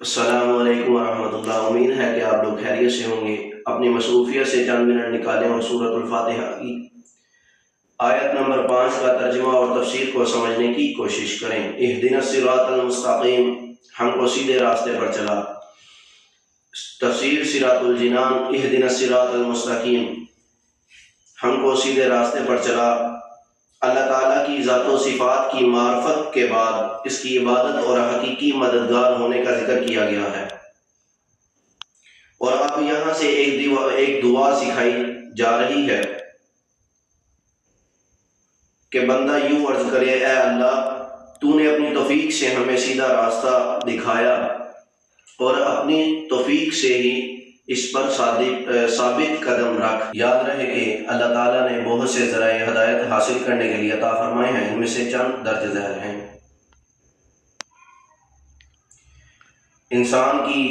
السلام علیکم ورحمۃ اللہ۔ امید ہے کہ آپ لوگ خیریت سے ہوں گے۔ اپنی مصروفیت سے چند منٹ نکالیں اور سورۃ الفاتحہ کی آیت نمبر 5 کا ترجمہ اور تفسیر کو سمجھنے کی کوشش کریں۔ اہدنا الصراط المستقیم، ہم کو سیدھے راستے پر چلا۔ تفسیر صراط الجنان، اہدنا الصراط المستقیم، ہم کو سیدھے راستے پر چلا۔ اللہ تعالیٰ کی ذات و صفات کی معرفت کے بعد اس کی عبادت اور حقیقی مددگار ہونے کا ذکر کیا گیا ہے، اور اب یہاں سے ایک دعا سکھائی جا رہی ہے کہ بندہ یوں عرض کرے: اے اللہ، تو نے اپنی توفیق سے ہمیں سیدھا راستہ دکھایا، اور اپنی توفیق سے ہی اس پر ثابت قدم رکھ۔ یاد رہے کہ اللہ تعالیٰ نے بہت سے ذرائع ہدایت حاصل کرنے کے لیے عطا فرمائے ہیں، ان میں سے چند درج ذیل ہیں۔ انسان کی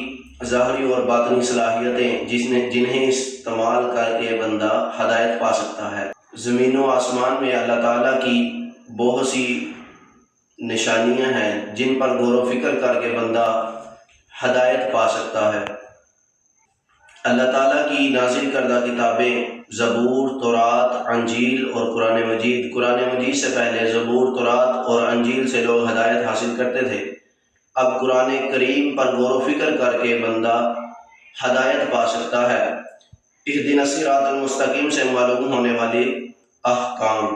ظاہری اور باطنی صلاحیتیں جنہیں استعمال کر کے بندہ ہدایت پا سکتا ہے۔ زمین و آسمان میں اللہ تعالیٰ کی بہت سی نشانیاں ہیں جن پر غور و فکر کر کے بندہ ہدایت پا سکتا ہے۔ اللہ تعالیٰ کی نازل کردہ کتابیں زبور، تورات، انجیل اور قرآن مجید۔ قرآن مجید سے پہلے زبور، تورات اور انجیل سے لوگ ہدایت حاصل کرتے تھے۔ اب قرآن کریم پر غور و فکر کر کے بندہ ہدایت پا سکتا ہے۔ اہدنا الصراط المستقیم سے معلوم ہونے والے احکام۔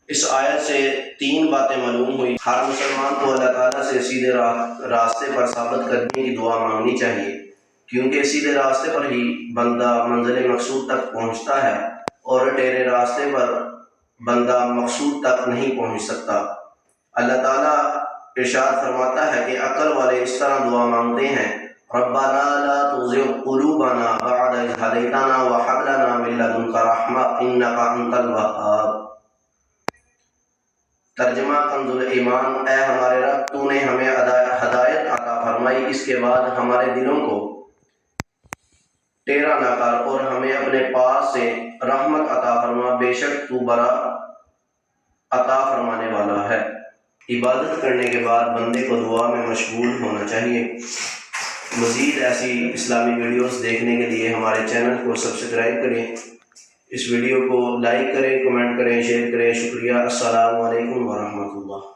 اس آیت سے 3 باتیں معلوم ہوئی۔ ہر مسلمان کو اللہ تعالیٰ سے سیدھے راستے پر ثابت قدمی کی دعا مانگنی چاہیے، کیونکہ سیدھے راستے پر ہی بندہ منزل مقصود تک پہنچتا ہے، اور ٹیڑھے راستے پر بندہ مقصود تک نہیں پہنچ سکتا۔ اللہ تعالیٰ ارشاد فرماتا ہے کہ عقل والے اس طرح دعا مانگتے ہیں: ربنا لا تزغ قلوبنا بعد إذ هديتنا وهب لنا من لدنك رحمة إنك أنت الوهاب۔ ترجمہ کنز الایمان: اے ہمارے رب، تو نے ہمیں ہدایت عطا فرمائی، اس کے بعد ہمارے دلوں کو ٹیڑھا نہ کر، اور ہمیں اپنے پاس سے رحمت عطا فرما، بے شک تو بڑا عطا فرمانے والا ہے۔ عبادت کرنے کے بعد بندے کو دعا میں مشغول ہونا چاہیے۔ مزید ایسی اسلامی ویڈیوز دیکھنے کے لیے ہمارے چینل کو سبسکرائب کریں، اس ویڈیو کو لائک کریں، کمنٹ کریں، شیئر کریں۔ شکریہ۔ السلام علیکم ورحمۃ اللہ۔